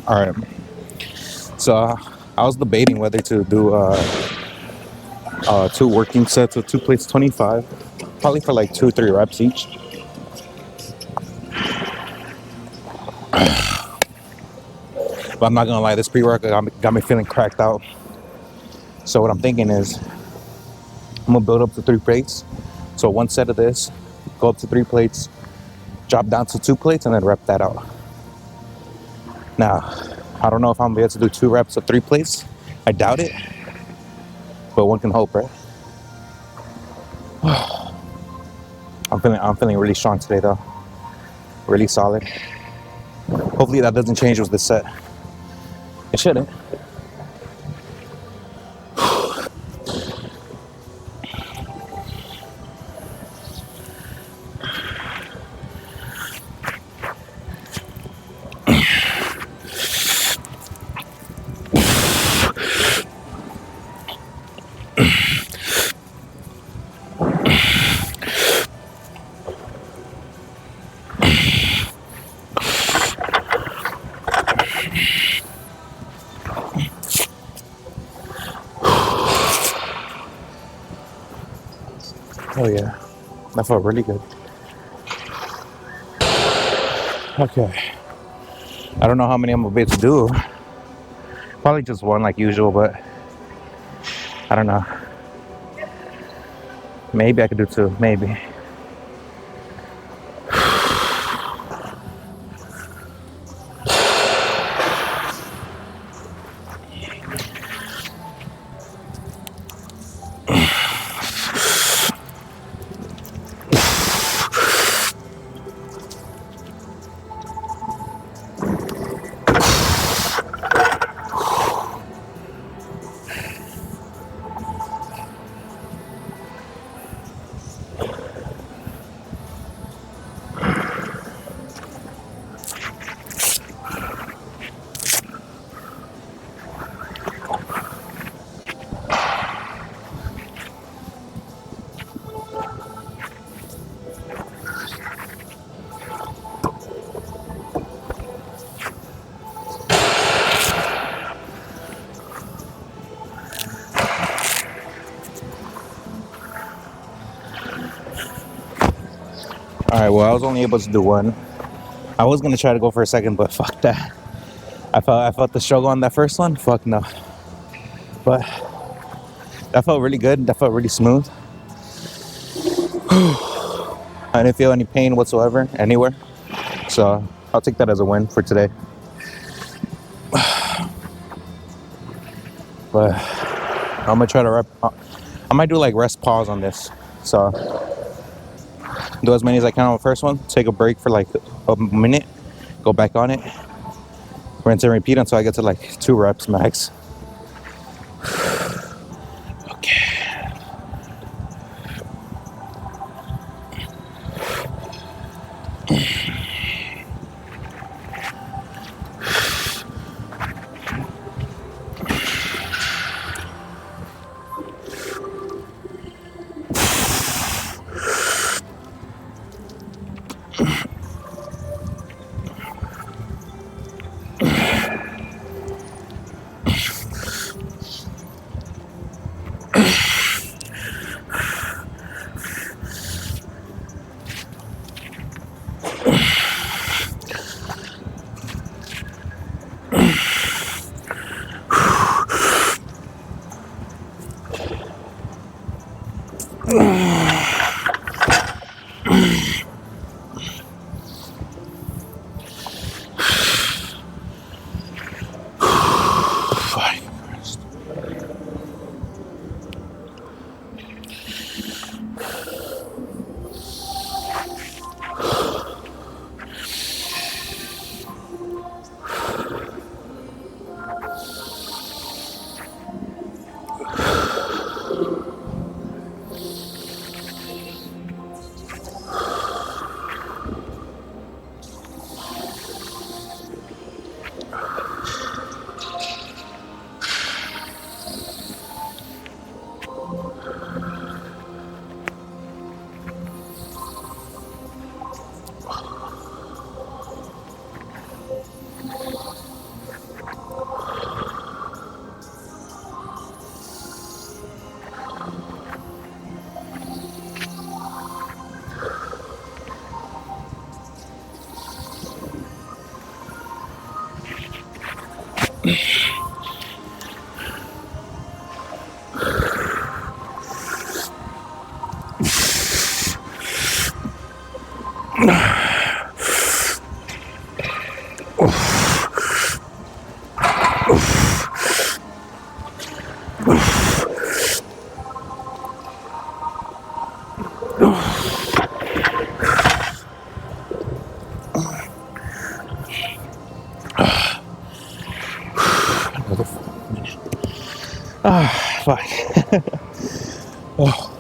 All right. So I was debating whether to do two working sets of 2 plates 25, probably for like 2 or 3 reps each. But I'm not gonna lie, this pre-workout got me feeling cracked out. So what I'm thinking is I'm gonna build up to 3 plates. So one set of this, go up to 3 plates, drop down to 2 plates, and then rep that out. Now, I don't know if I'm gonna be able to do 2 reps of 3 plates. I doubt it, but one can hope, right? I'm feeling really strong today though. Really solid. Hopefully that doesn't change with this set. It shouldn't. Oh yeah, that felt really good. Okay, I don't know how many I'm gonna be able to do. Probably just one like usual, but I don't know. Maybe I could do 2, maybe. All right, well, I was only able to do one. I was gonna try to go for a second, but fuck that. I felt the struggle on that first one. Fuck no. But that felt really good. That felt really smooth. I didn't feel any pain whatsoever anywhere. So I'll take that as a win for today. But I'm gonna try to rep. I might do like rest pause on this. So do as many as I can on the first one. Take a break for like a minute. Go back on it. Rinse and repeat until I get to like 2 reps max. Okay. Ah, fuck. Oh.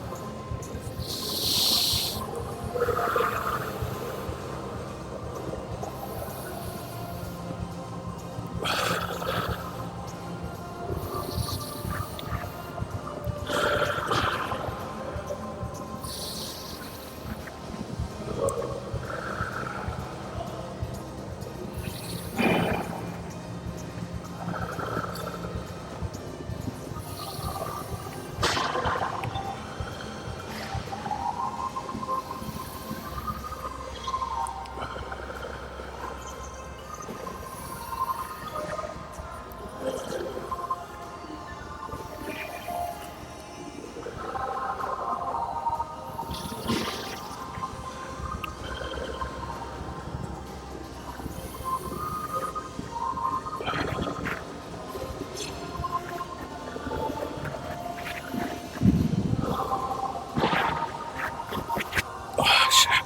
Oh, shit.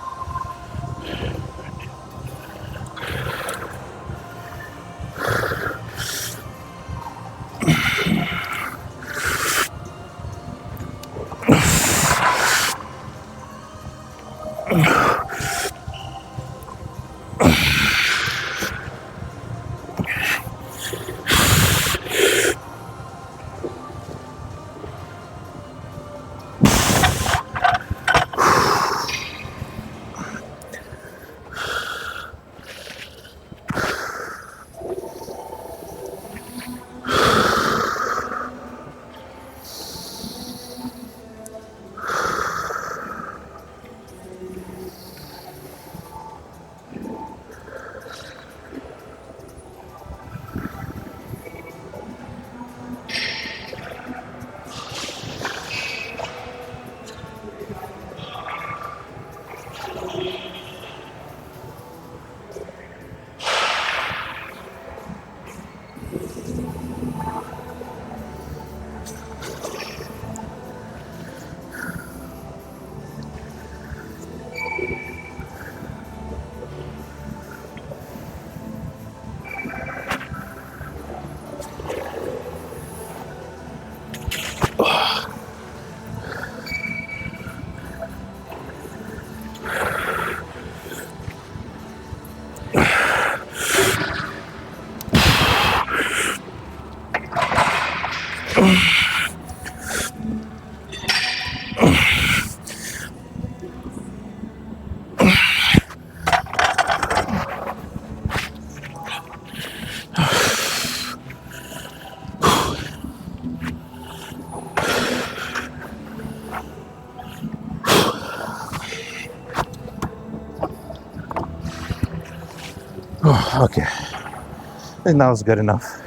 Oh, okay. I think that was good enough.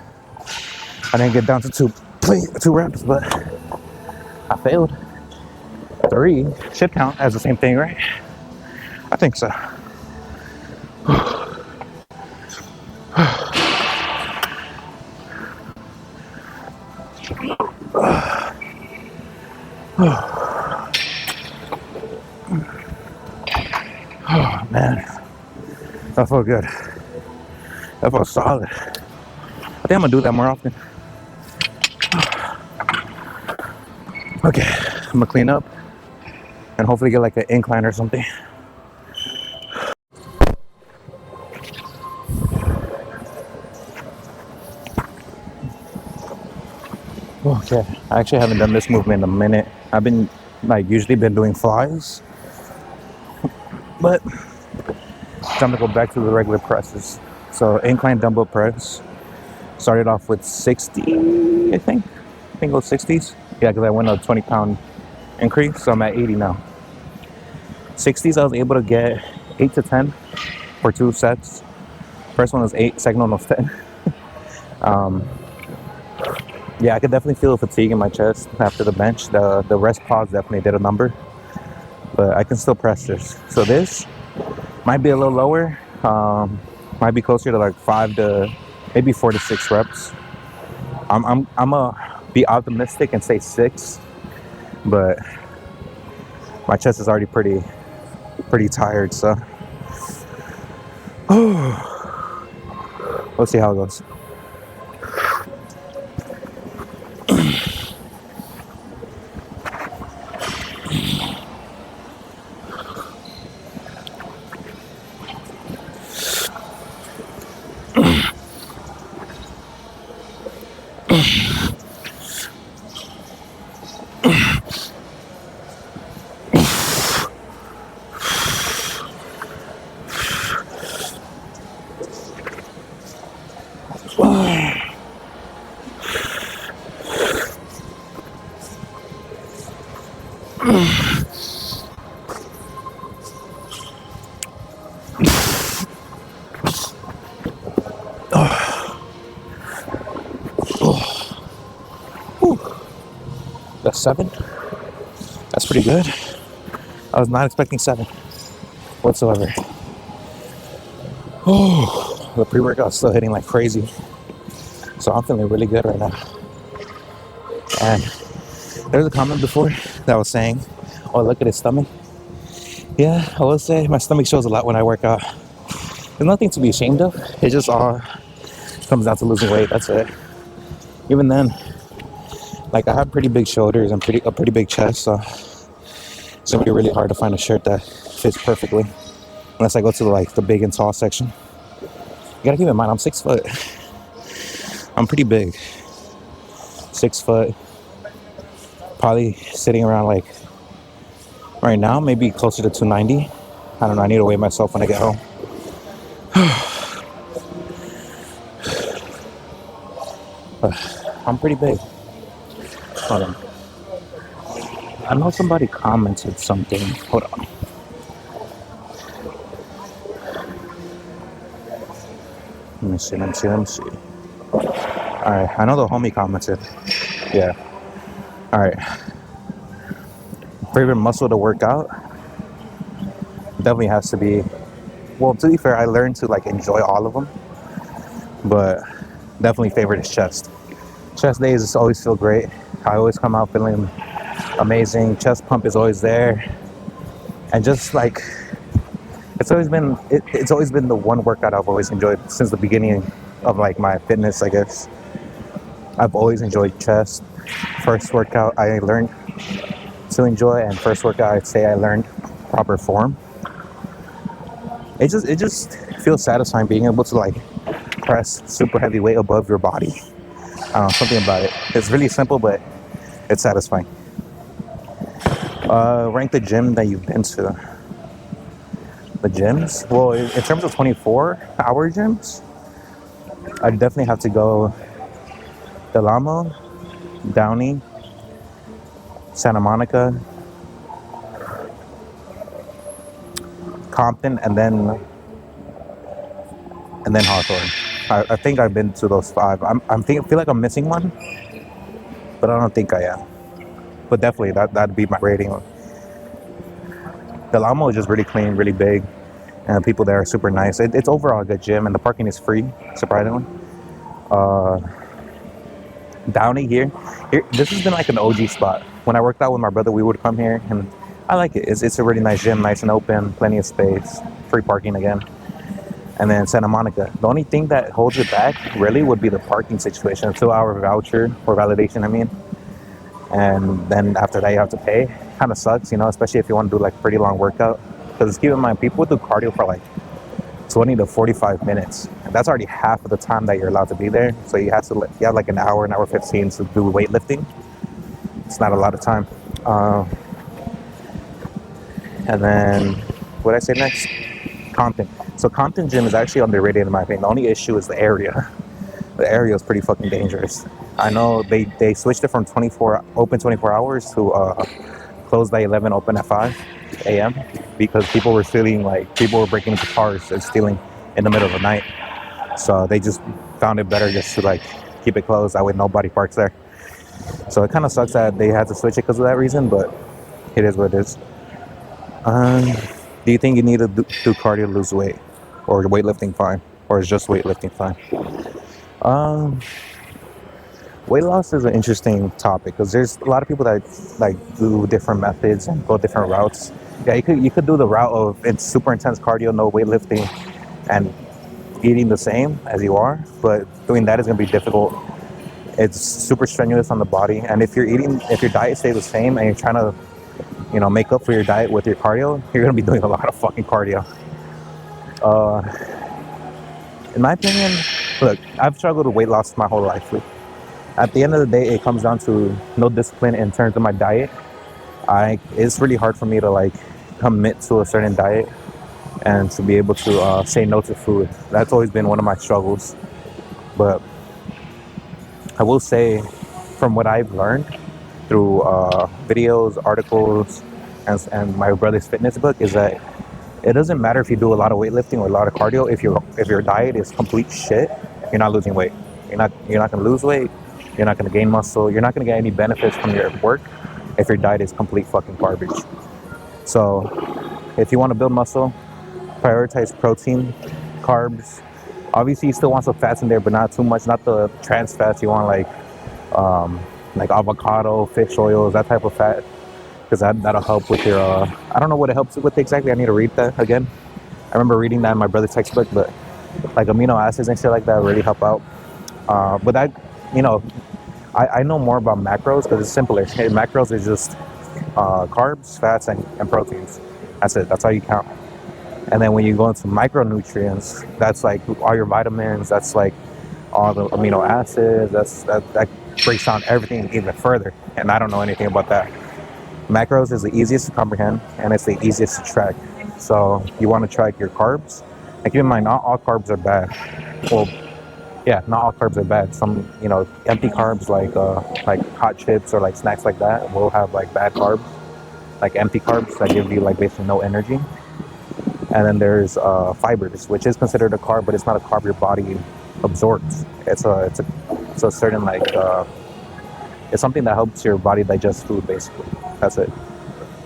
I didn't get down to two reps, but I failed. 3 should count as the same thing, right? I think so. Oh, man. That felt good. That felt solid. I think I'm gonna do that more often. Okay, I'm gonna clean up and hopefully get like an incline or something. Okay, I actually haven't done this movement in a minute. I've been usually been doing flies, but time to go back to the regular presses. So incline dumbbell press. Started off with 60, I think it was 60s. Yeah, because I went a 20-pound increase, so I'm at 80 now. 60s, I was able to get 8 to 10 for 2 sets. First one was 8, second one was 10. Um, yeah, I could definitely feel the fatigue in my chest after the bench. The rest pause definitely did a number, but I can still press this. So this might be a little lower. Might be closer to like 4 to 6 reps. I'm a be optimistic and say 6, but my chest is already pretty tired. So we'll see how it goes. That's 7. That's pretty good. I was not expecting 7 whatsoever. Oh, the pre-workout's still hitting like crazy. So I'm feeling really good right now. And there's a comment before that was saying, oh, look at his stomach. Yeah, I will say my stomach shows a lot when I work out. There's nothing to be ashamed of. It just all comes down to losing weight. That's it. Even then, like I have pretty big shoulders and a pretty big chest, so it's gonna be really hard to find a shirt that fits perfectly unless I go to like the big and tall section. You gotta keep in mind I'm 6 foot. I'm pretty big. 6 foot. Probably sitting around like right now, maybe closer to 290. I don't know. I need to weigh myself when I get home. I'm pretty big. Hold on. I know somebody commented something. Hold on. Let me see. Alright, I know the homie commented. Yeah. Alright. Favorite muscle to work out? Definitely has to be, well, to be fair, I learned to like enjoy all of them. But definitely favorite is chest. Chest days always feel great. I always come out feeling amazing. Chest pump is always there. And just like, it's always been the one workout I've always enjoyed since the beginning of like my fitness, I guess. I've always enjoyed chest. First workout I learned to enjoy, and first workout I'd say I learned proper form. It just feels satisfying being able to like press super heavy weight above your body. I don't know, something about it. It's really simple, but it's satisfying. Rank the gym that you've been to. The gyms? Well, in terms of 24-hour gyms, I'd definitely have to go Del Amo, Downey, Santa Monica, Compton, and then Hawthorne. I think I've been to those 5. I feel like I'm missing one, but I don't think I am. But definitely that'd be my rating. Del Amo is just really clean, really big, and people there are super nice. It's overall a good gym, and the parking is free, surprisingly. Downey here, this has been like an OG spot. When I worked out with my brother, we would come here, and I like it. It's a really nice gym, nice and open, plenty of space, free parking again. And then Santa Monica. The only thing that holds it back really would be the parking situation. A 2-hour voucher or validation, I mean. And then after that, you have to pay. Kind of sucks, you know, especially if you want to do like a pretty long workout. Because keep in mind, people do cardio for like 20 to 45 minutes. And that's already half of the time that you're allowed to be there. So you have like an hour 15 to do weightlifting. It's not a lot of time. And then, what did I say next? Compton. So Compton Gym is actually underrated in my opinion. The only issue is the area. The area is pretty fucking dangerous. I know they switched it from 24 hours to closed at 11, open at 5 a.m. because people were breaking into cars and stealing in the middle of the night. So they just found it better just to like keep it closed. That way nobody parks there. So it kind of sucks that they had to switch it because of that reason, but it is what it is. Um, do you think you need to do cardio to lose weight, or weightlifting fine, or is just weightlifting fine? Um, Weight loss is an interesting topic because there's a lot of people that like do different methods and go different routes. Yeah, you could do the route of it's super intense cardio, no weightlifting, and eating the same as you are, but doing that is going to be difficult. It's super strenuous on the body, and if your diet stays the same and you're trying to, make up for your diet with your cardio, you're going to be doing a lot of fucking cardio. Uh, in my opinion, look, I've struggled with weight loss my whole life. At the end of the day, it comes down to no discipline in terms of my diet. It's really hard for me to like commit to a certain diet and to be able to say no to food. That's always been one of my struggles. But I will say, from what I've learned through videos, articles, and my brother's fitness book, is that it doesn't matter if you do a lot of weightlifting or a lot of cardio. If your diet is complete shit, you're not losing weight. You're not going to lose weight. You're not going to gain muscle. You're not going to get any benefits from your work if your diet is complete fucking garbage. So if you want to build muscle, prioritize protein, carbs. Obviously, you still want some fats in there, but not too much. Not the trans fats. You want like avocado, fish oils, that type of fat, because that'll help with your. I don't know what it helps with exactly. I need to read that again. I remember reading that in my brother's textbook, but like amino acids and shit like that really help out. But that, you know, I know more about macros because it's simpler. Macros is just carbs, fats, and proteins. That's it. That's how you count. And then when you go into micronutrients, that's like all your vitamins. That's like all the amino acids. That breaks down everything even further. And I don't know anything about that. Macros is the easiest to comprehend and it's the easiest to track. So you want to track your carbs. And keep in mind, not all carbs are bad. Well, yeah, not all carbs are bad. Some, empty carbs like hot chips or like snacks like that will have like bad carbs, like empty carbs that give you like basically no energy. And then there's fibers, which is considered a carb, but it's not a carb your body absorbs. It's a certain like it's something that helps your body digest food basically. That's it.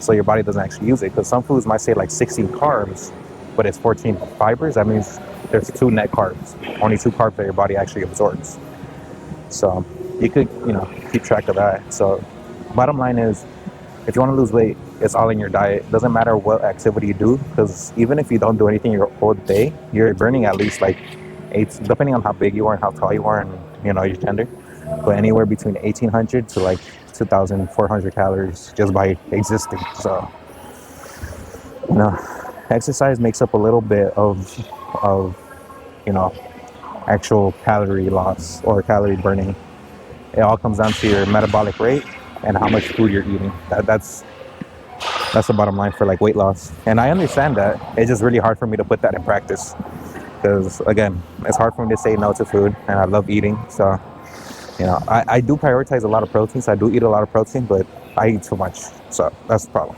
So your body doesn't actually use it because some foods might say like 16 carbs, but it's 14 fibers. That means there's 2 net carbs, only 2 carbs that your body actually absorbs. So you could, keep track of that. So bottom line is, if you want to lose weight, it's all in your diet. It doesn't matter what activity you do, because even if you don't do anything your whole day, you're burning at least like 8, depending on how big you are and how tall you are and, your gender, but anywhere between 1,800 to like 2,400 calories just by existing. So, exercise makes up a little bit of actual calorie loss or calorie burning. It all comes down to your metabolic rate and how much food you're eating. That's the bottom line for like weight loss. And I understand that. It's just really hard for me to put that in practice because again, it's hard for me to say no to food, and I love eating. So I do prioritize a lot of protein. So I do eat a lot of protein, but I eat too much. So that's the problem.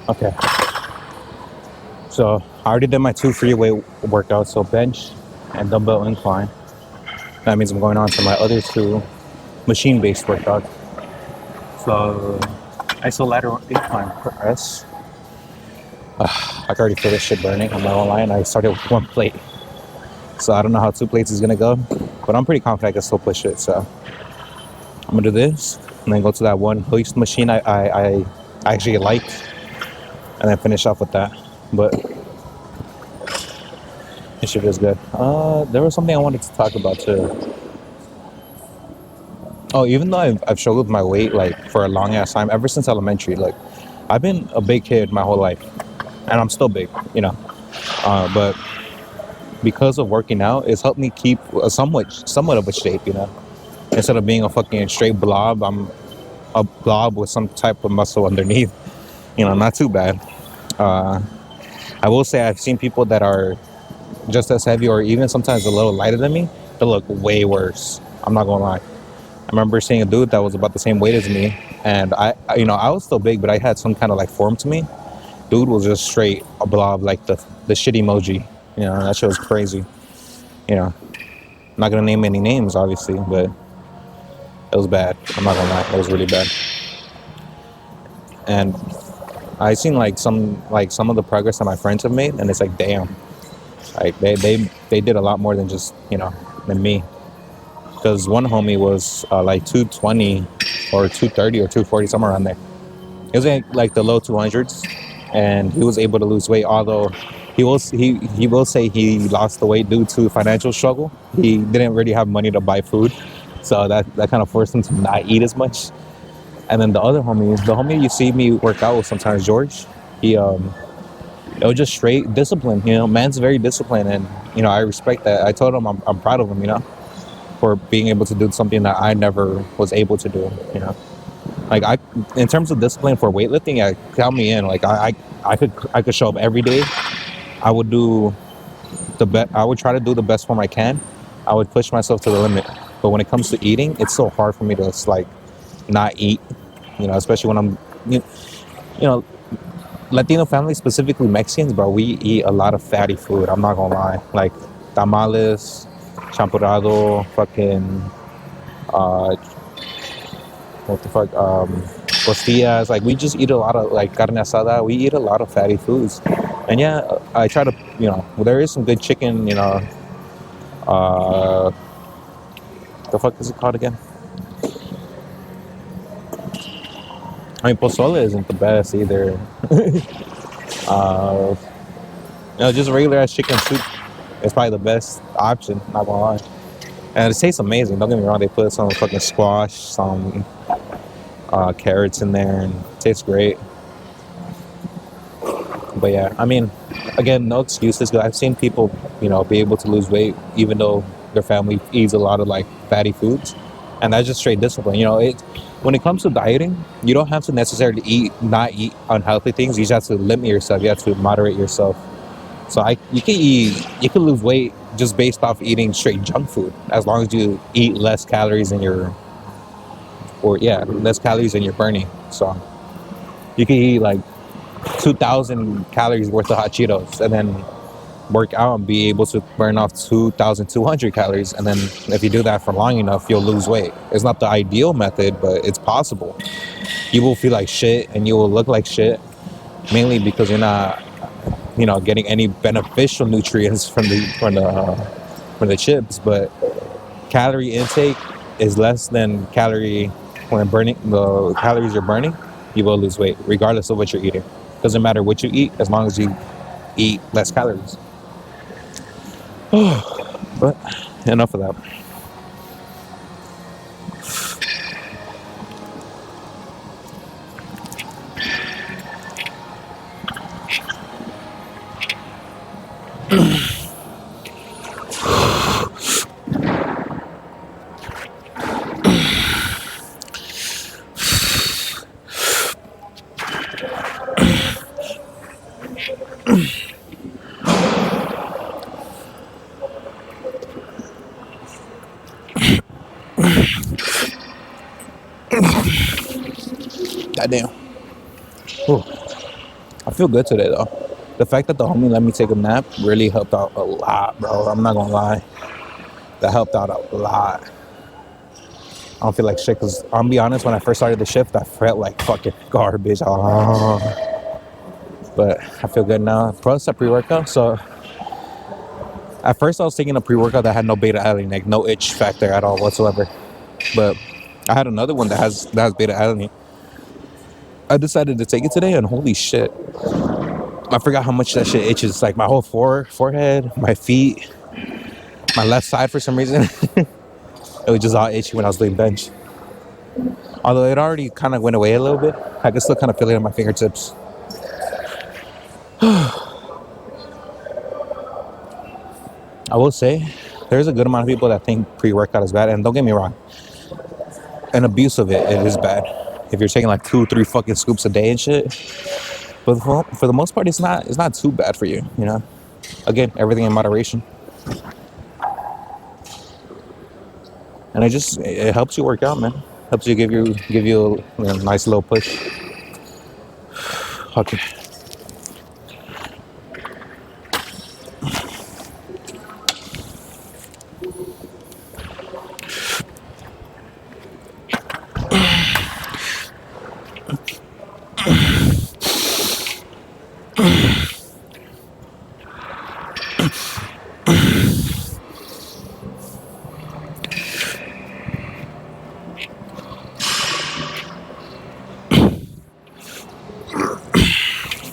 Okay. So I already did my 2 free weight workouts. So bench and dumbbell incline. That means I'm going on to my other two machine-based workouts. So isolateral incline press. I can already feel this shit burning. I'm not gonna lie, and I started with one plate. So I don't know how 2 plates is gonna go, but I'm pretty confident I can still push it. So I'm gonna do this, and then go to that one hoist machine I actually liked, and then finish off with that. But this shit is good. There was something I wanted to talk about too. Oh, even though I've struggled with my weight like for a long ass time, ever since elementary, like I've been a big kid my whole life, and I'm still big, you know. But because of working out, it's helped me keep a somewhat of a shape, you know. Instead of being a fucking straight blob, I'm a blob with some type of muscle underneath. You know, not too bad. Uh, I will say I've seen people that are just as heavy or even sometimes a little lighter than me that look way worse. I'm not gonna lie. I remember seeing a dude that was about the same weight as me, and I was still big, but I had some kind of like form to me. Dude was just straight a blob, like the shit emoji. You know, that shit was crazy. You know, I'm not gonna name any names, obviously, but it was bad. I'm not gonna lie, it was really bad. And I seen like some of the progress that my friends have made, and it's like, damn, like they did a lot more than just than me. Because one homie was like 220 or 230 or 240, somewhere around there. He was in like the low 200s, and he was able to lose weight. Although he will say he lost the weight due to financial struggle. He didn't really have money to buy food, so that kind of forced him to not eat as much. And then the homie you see me work out with sometimes, George, he it was just straight discipline. You know, man's very disciplined, and I respect that. I told him I'm proud of him. For being able to do something that I never was able to do. Like in terms of discipline for weightlifting, count me in. Like I could show up every day. I would do the best. I would try to do the best form I can. I would push myself to the limit. But when it comes to eating, it's so hard for me to like not eat. Especially when I'm, you know, Latino families, specifically Mexicans, bro. We eat a lot of fatty food. I'm not gonna lie. Like tamales, champurrado, fucking uh, what the fuck, tortillas. Like we just eat a lot of like carne asada. We eat a lot of fatty foods, and yeah, I try to, there is some good chicken. Uh, the fuck is it called again? I mean, pozole isn't the best either. uh, just regular ass chicken soup is probably the best option. Not gonna lie, and it tastes amazing. Don't get me wrong. They put some fucking squash, some carrots in there, and it tastes great. But yeah, I mean, again, no excuses. Cause I've seen people, be able to lose weight even though their family eats a lot of like fatty foods, and that's just straight discipline. When it comes to dieting, you don't have to necessarily not eat unhealthy things. You just have to limit yourself. You have to moderate yourself. So you can lose weight just based off eating straight junk food, as long as you eat less calories in less calories than you're burning. So you can eat like 2,000 calories worth of hot Cheetos, and then work out and be able to burn off 2,200 calories. And then if you do that for long enough, you'll lose weight. It's not the ideal method, but it's possible. You will feel like shit and you will look like shit, mainly because you're not, getting any beneficial nutrients from the chips. But calorie intake is less than when burning the calories you're burning. You will lose weight regardless of what you're eating. Doesn't matter what you eat as long as you eat less calories. But enough of that. Goddamn. Ooh, I feel good today though. The fact that the homie let me take a nap really helped out a lot, bro. I'm not gonna lie. That helped out a lot. I don't feel like shit because I'll be honest, when I first started the shift, I felt like fucking garbage. But I feel good now. Plus, a pre workout. So, at first, I was taking a pre workout that had no beta alanine, like no itch factor at all whatsoever. But I had another one that has beta alanine. I decided to take it today, and holy shit, I forgot how much that shit itches. Like my whole forehead, my feet, my left side for some reason. It was just all itchy when I was doing bench. Although it already kind of went away a little bit, I can still kind of feel it in my fingertips. I will say, there's a good amount of people that think pre-workout is bad, and don't get me wrong, an abuse of it is bad. If you're taking like 2-3 fucking scoops a day and shit, but for the most part, it's not too bad for you, you know. Again, everything in moderation, and it helps you work out, man. Helps you give you a nice little push. Okay.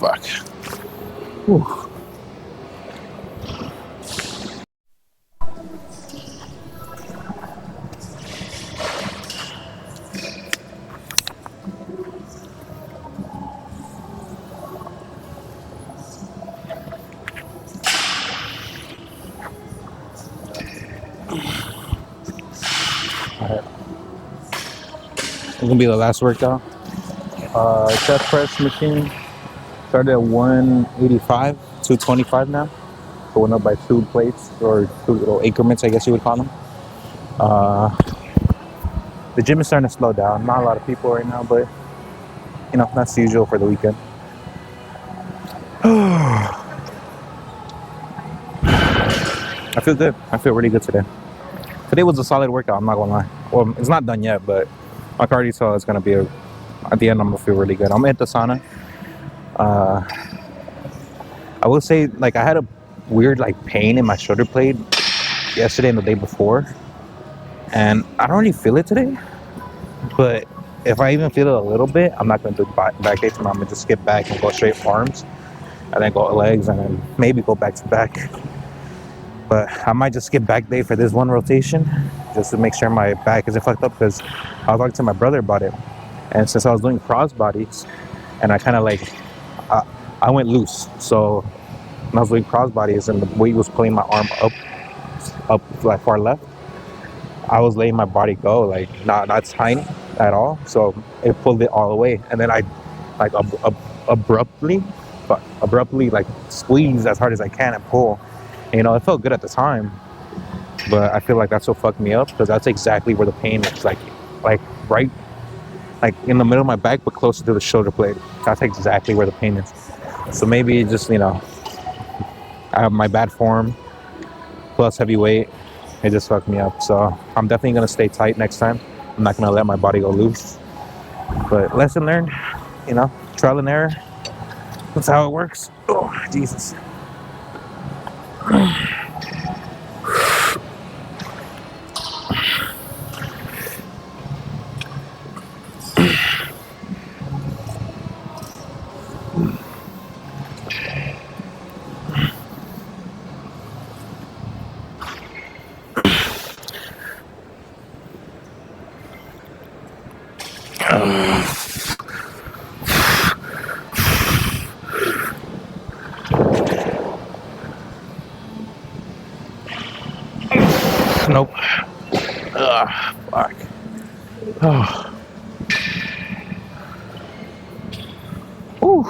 Fuck. Whew. Alright. It's gonna be the last workout. Chest press machine started at 185, 225 now. Going up by 2 plates or 2 little increments, I guess you would call them. The gym is starting to slow down. Not a lot of people right now, but you know, that's the usual for the weekend. I feel good. I feel really good today. Today was a solid workout, I'm not gonna lie. Well, it's not done yet, but I can already tell it's gonna be at the end I'm gonna feel really good. I'm gonna hit the sauna. I will say, like, I had a weird like pain in my shoulder blade yesterday and the day before, and I don't really feel it today. But if I even feel it a little bit, I'm not gonna do back day tomorrow. I'm gonna just skip back and go straight for arms, and then go legs, and then maybe go back to back. But I might just skip back day for this one rotation, just to make sure my back isn't fucked up. Because I was talking to my brother about it, and since I was doing cross bodies, and I kind of like, I went loose. So when I was doing cross bodies, and the weight was pulling my arm up like far left, I was letting my body go, like not tiny at all. So it pulled it all the way, and then I like abruptly like squeeze as hard as I can and pull. And, you know, it felt good at the time, but I feel like that's what fucked me up, because that's exactly where the pain is, like right, like in the middle of my back, but closer to the shoulder blade. That's exactly where the pain is. So maybe just, you know, I have my bad form plus heavy weight. It just fucked me up. So I'm definitely gonna stay tight next time. I'm not gonna let my body go loose. But lesson learned, you know, trial and error. That's how it works. Oh, Jesus. Nope. Ugh, fuck. Oh. Ooh.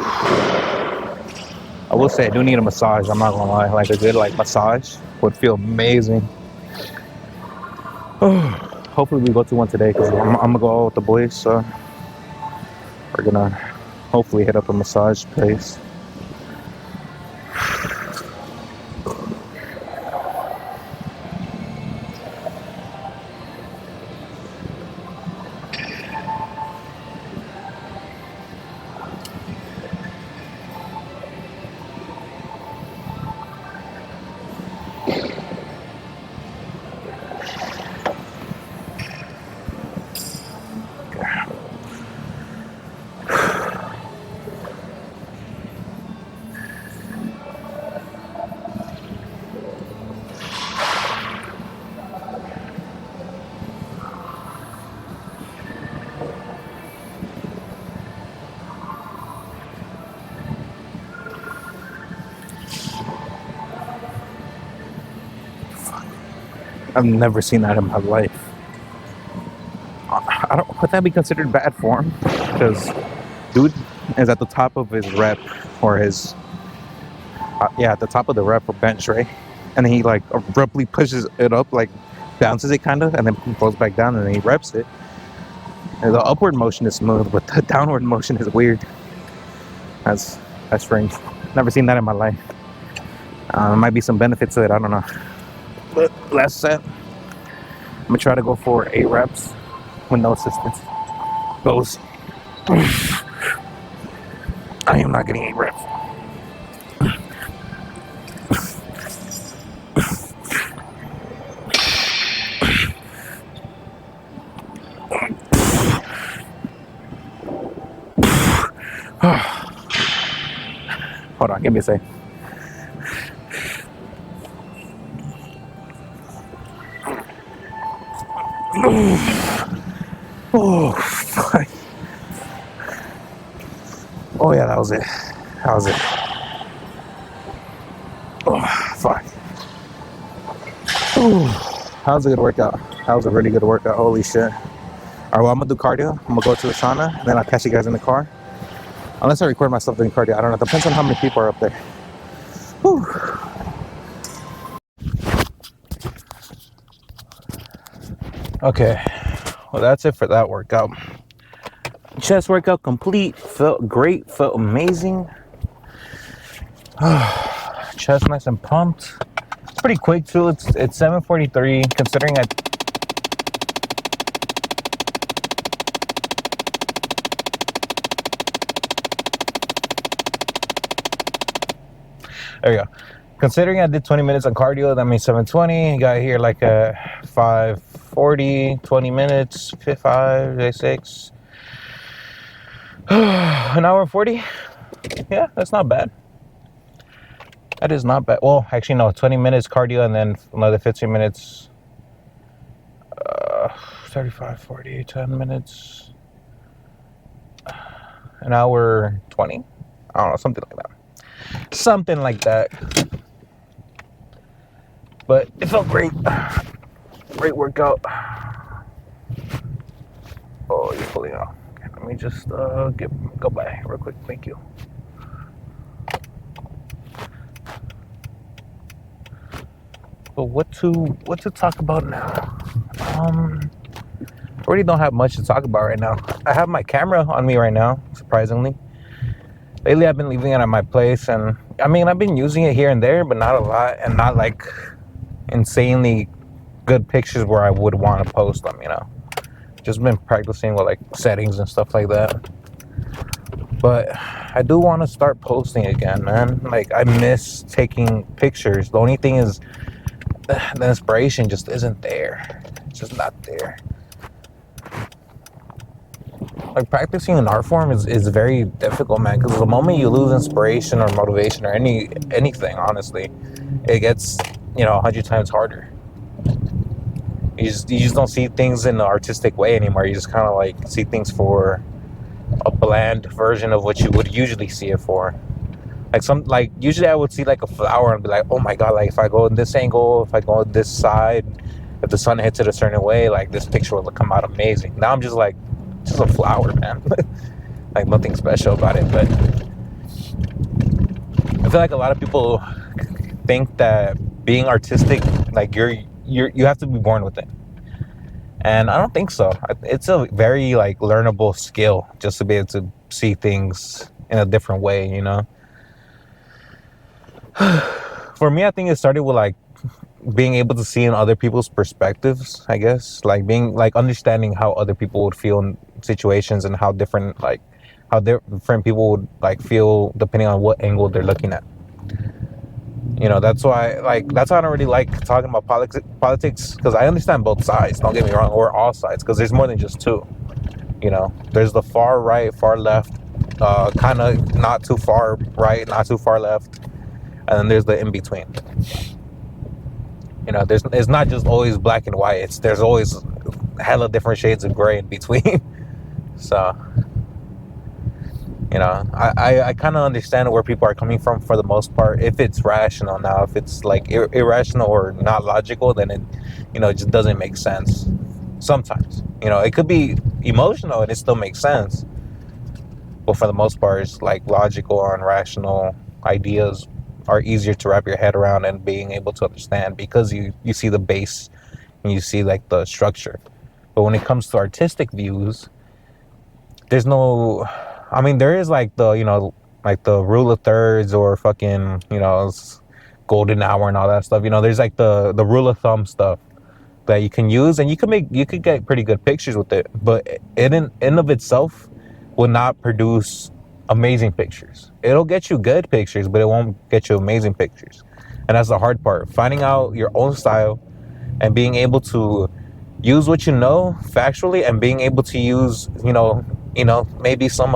I will say I do need a massage. I'm not gonna lie. Like a good massage would feel amazing. Oh. Hopefully we go to one today, because I'm gonna go out with the boys. So we're gonna hopefully hit up a massage place. I've never seen that in my life. I don't. Would that be considered bad form? Because dude is at the top of his rep or his yeah, at the top of the rep or bench, right? And then he like abruptly pushes it up, like bounces it kind of, and then goes back down, and then he reps it. And the upward motion is smooth, but the downward motion is weird. That's strange. Never seen that in my life. Might be some benefit to it. I don't know. But last set, I'm gonna try to go for 8 reps with no assistance. Goes. I am not getting 8 reps. Hold on, give me a sec. Oh, fuck. Oh, yeah, that was it. That was it. Oh, fuck. Ooh, that was a good workout. That was a really good workout. Holy shit. All right, well, I'm going to do cardio. I'm going to go to the sauna, and then I'll catch you guys in the car. Unless I record myself doing cardio. I don't know. It depends on how many people are up there. Whew. Okay. Well, that's it for that workout. Chest workout complete. Felt great. Felt amazing. Chest nice and pumped. Pretty quick too. It's 7:43. Considering I. There we go. Considering I did 20 minutes on cardio, that means 7:20. Got here like a 5:40, 20 minutes, 5, 6. An hour 40. Yeah, that's not bad. That is not bad. Well, actually, no, 20 minutes cardio and then another 15 minutes. 35, 40, 10 minutes. An hour 20. I don't know, something like that. Something like that. But it felt great. Great workout. Oh, you're pulling out. Okay, let me just go by real quick. Thank you. But what to talk about now? I really don't have much to talk about right now. I have my camera on me right now, surprisingly. Lately, I've been leaving it at my place, and I mean, I've been using it here and there, but not a lot, and not like insanely good pictures where I would want to post them, you know. Just been practicing with like settings and stuff like that. But I do want to start posting again, man. Like, I miss taking pictures. The only thing is, the inspiration just isn't there. It's just not there. Like, practicing an art form is very difficult, man, because the moment you lose inspiration or motivation or anything, honestly, it gets, 100 times harder. You just don't see things in an artistic way anymore. You just kind of like see things for a bland version of what you would usually see it for. Like usually I would see like a flower and be like, oh my god, like if I go in this angle, if I go on this side, if the sun hits it a certain way, like this picture will come out amazing. Now I'm just like, just a flower, man. Like nothing special about it. But I feel like a lot of people think that being artistic, like you have to be born with it, and I don't think so. It's a very like learnable skill just to be able to see things in a different way, For me, I think it started with like being able to see in other people's perspectives, I guess, like being like understanding how other people would feel in situations and how different people would like feel depending on what angle they're looking at. That's why I don't really like talking about politics, because I understand both sides, don't get me wrong, or all sides, because there's more than just two. There's the far right, far left, kind of not too far right, not too far left, and then there's the in between. It's not just always black and white. There's always hella different shades of gray in between. So You know, I kind of understand where people are coming from for the most part. If it's rational, now if it's like irrational or not logical, then it, it just doesn't make sense. Sometimes, it could be emotional and it still makes sense, but for the most part, it's like logical and rational ideas are easier to wrap your head around and being able to understand because you see the base and you see like the structure. But when it comes to artistic views, there's no, I mean, there is like the, like the rule of thirds or fucking, golden hour and all that stuff. There's like the rule of thumb stuff that you can use, and you could get pretty good pictures with it, but it in of itself will not produce amazing pictures. It'll get you good pictures, but it won't get you amazing pictures. And that's the hard part, finding out your own style and being able to use what you know factually and being able to use, maybe some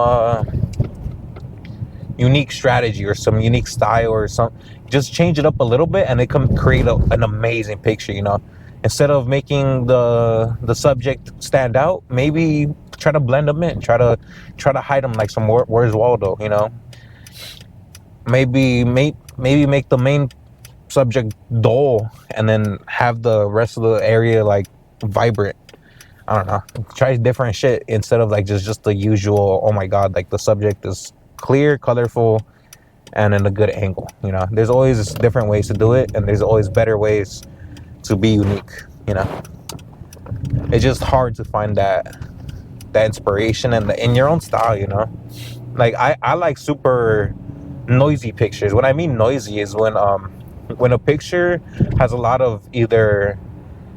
unique strategy or some unique style or some, just change it up a little bit and it can create an amazing picture. Instead of making the subject stand out, maybe try to blend them in, try to hide them like some Where's Waldo. Maybe make the main subject dull and then have the rest of the area like vibrant. I don't know, try different shit instead of like just the usual, oh my god, like the subject is clear, colorful, and in a good angle. There's always different ways to do it, and there's always better ways to be unique. It's just hard to find that inspiration in your own style. Like I like super noisy pictures. What I mean noisy is when a picture has a lot of either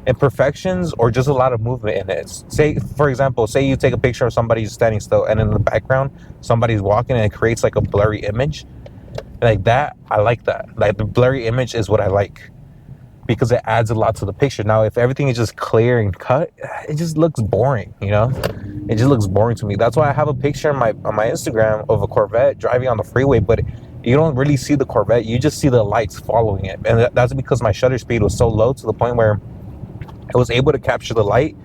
imperfections or just a lot of movement in it. Say, for example, say you take a picture of somebody standing still and in the background somebody's walking and it creates like a blurry image. Like that, I like that. Like the blurry image is what I like because it adds a lot to the picture. Now, if everything is just clear and cut, it just looks boring, It just looks boring to me. That's why I have a picture on my Instagram of a Corvette driving on the freeway, but you don't really see the Corvette. You just see the lights following it. And that's because my shutter speed was so low to the point where I was able to capture the light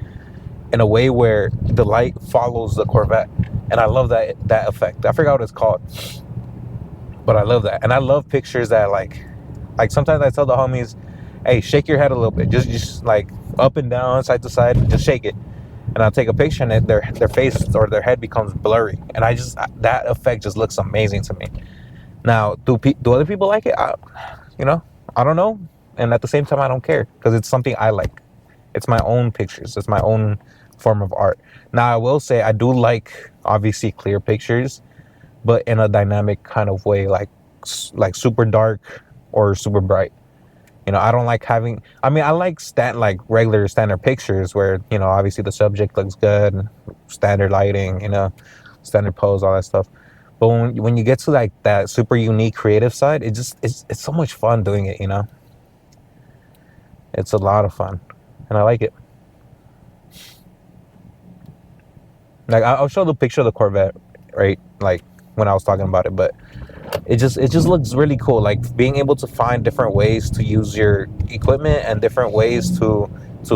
in a way where the light follows the Corvette. And I love that effect. I forgot what it's called, but I love that. And I love pictures that like sometimes I tell the homies, hey, shake your head a little bit, just like up and down, side to side, just shake it. And I'll take a picture and their face or their head becomes blurry. And that effect just looks amazing to me. Now, do other people like it? I don't know. And at the same time, I don't care because it's something I like. It's my own pictures. It's my own form of art. Now, I will say I do like, obviously, clear pictures, but in a dynamic kind of way, like super dark or super bright. I don't like having, I like regular standard pictures where, obviously the subject looks good, standard lighting, standard pose, all that stuff. But when you get to like that super unique creative side, it's so much fun doing it, It's a lot of fun and I like it. Like I'll show the picture of the Corvette, right? Like when I was talking about it, but it just looks really cool. Like being able to find different ways to use your equipment and different ways to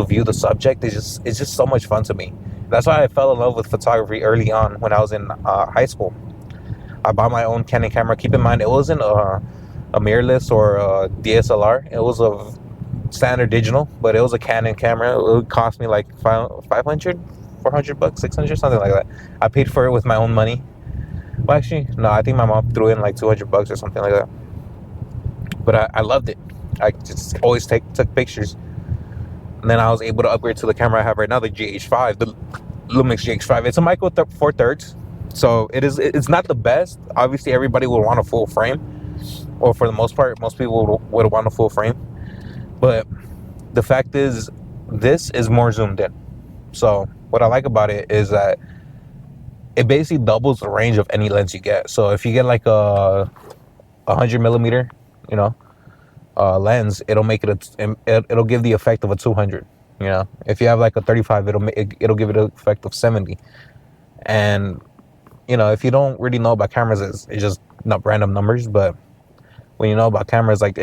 view the subject it's just so much fun to me. That's why I fell in love with photography early on when I was in high school. I bought my own Canon camera. Keep in mind, it wasn't a mirrorless or a DSLR. It was a standard digital, but it was a Canon camera. It would cost me like 500, 400 bucks, 600, something like that. I paid for it with my own money. Well, actually, no, I think my mom threw in like 200 bucks or something like that. But I loved it. I just always took pictures. And then I was able to upgrade to the camera I have right now, the GH5, the Lumix GH5. It's a micro four thirds. So it's not the best. Obviously, everybody would want a full frame. Or for the most part, most people would want a full frame. But the fact is, this is more zoomed in. So what I like about it is that it basically doubles the range of any lens you get. So if you get like a 100 millimeter, lens, it'll make it'll give the effect of a 200. If you have like a 35, it'll give it an effect of 70. And if you don't really know about cameras, it's just not random numbers. But when you know about cameras, like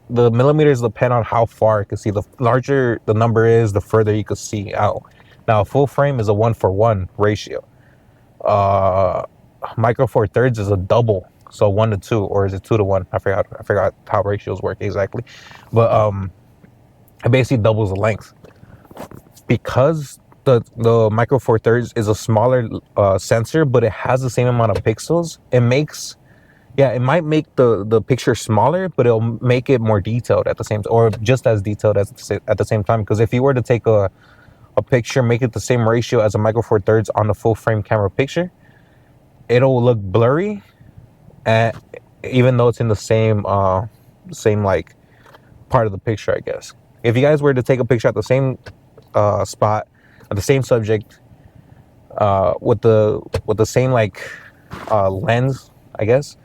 the millimeters depend on how far you can see. The larger the number is, the further you can see out. Now, a full frame is a 1-for-1 ratio. Micro Four Thirds is a double, so 1 to 2, or is it 2 to 1? I forgot how ratios work exactly, but it basically doubles the length because the Micro Four Thirds is a smaller sensor, but it has the same amount of pixels. It might make the picture smaller, but it'll make it more detailed at the same, or just as detailed at the same time. Because if you were to take a picture, make it the same ratio as a Micro Four Thirds on the full frame camera picture, it'll look blurry, and even though it's in the same like part of the picture, I guess. If you guys were to take a picture at the same spot, at the same subject, with the same like lens, I guess,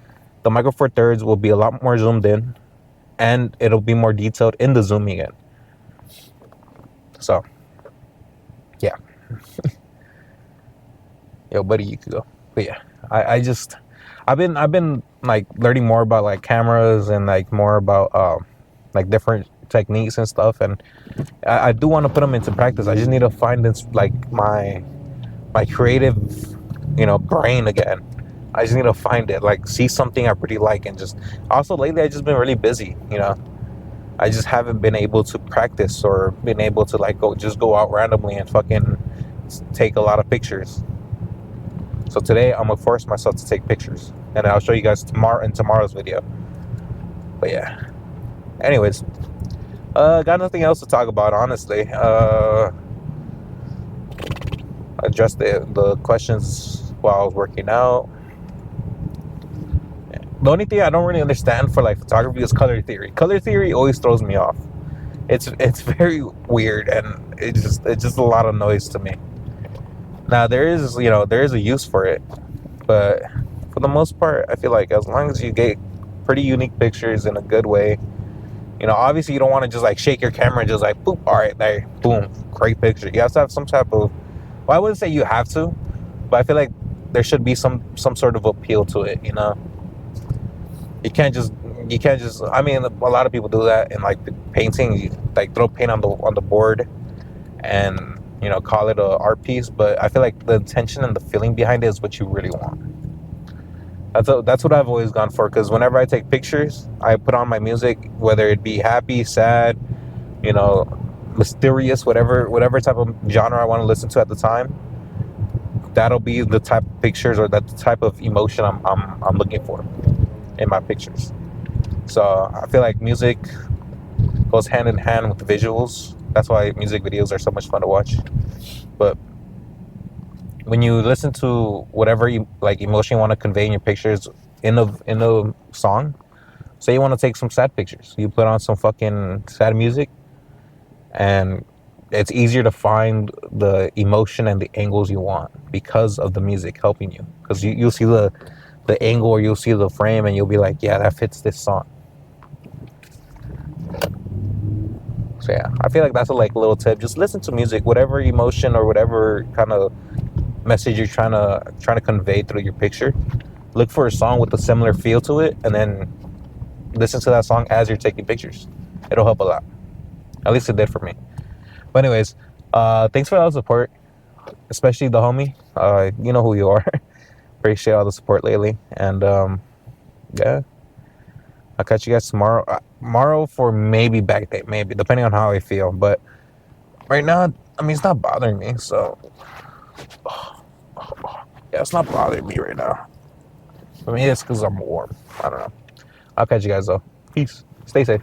the Micro Four Thirds will be a lot more zoomed in, and it'll be more detailed in the zooming in. So, yeah. Yo, buddy, you could go. But yeah, I've been like learning more about like cameras and like more about like different techniques and stuff, and I do want to put them into practice. I just need to find this like my creative, brain again. I just need to find it, like see something I really like, and just also lately I just been really busy. I just haven't been able to practice or been able to like go out randomly and fucking take a lot of pictures. So today I'm gonna force myself to take pictures, and I'll show you guys tomorrow's video. But yeah. Anyways, got nothing else to talk about, honestly. Addressed the questions while I was working out. The only thing I don't really understand for like photography is color theory. Color theory always throws me off. It's very weird, and it's just a lot of noise to me. Now there is a use for it, but for the most part, I feel like as long as you get pretty unique pictures in a good way, obviously you don't want to just like shake your camera and just like boop, all right, there, boom, great picture. You have to have some type of, well, I wouldn't say you have to, but I feel like there should be some sort of appeal to it. You can't just. I mean, a lot of people do that in like painting. You like throw paint on the board, and call it a art piece. But I feel like the intention and the feeling behind it is what you really want. That's what I've always gone for. Because whenever I take pictures, I put on my music, whether it be happy, sad, mysterious, whatever type of genre I want to listen to at the time. That'll be the type of pictures or that type of emotion I'm looking for in my pictures. So I feel like music goes hand in hand with the visuals. That's why music videos are so much fun to watch. But when you listen to whatever emotion you want to convey in your pictures in a song, say you want to take some sad pictures, you put on some fucking sad music, and it's easier to find the emotion and the angles you want because of the music helping you. Because you'll see the angle, or you'll see the frame, and you'll be like, yeah, that fits this song. So yeah, I feel like that's a little tip. Just listen to music, whatever emotion or whatever kind of message you're trying to convey through your picture. Look for a song with a similar feel to it, and then listen to that song as you're taking pictures. It'll help a lot. At least it did for me. But anyways, thanks for all the support, especially the homie. You know who you are. Appreciate all the support lately, and yeah, I'll catch you guys tomorrow. Tomorrow for maybe back day, maybe depending on how I feel. But right now, I mean, it's not bothering me. So yeah, it's not bothering me right now. I mean, it's because I'm warm. I don't know. I'll catch you guys though. Peace. Stay safe.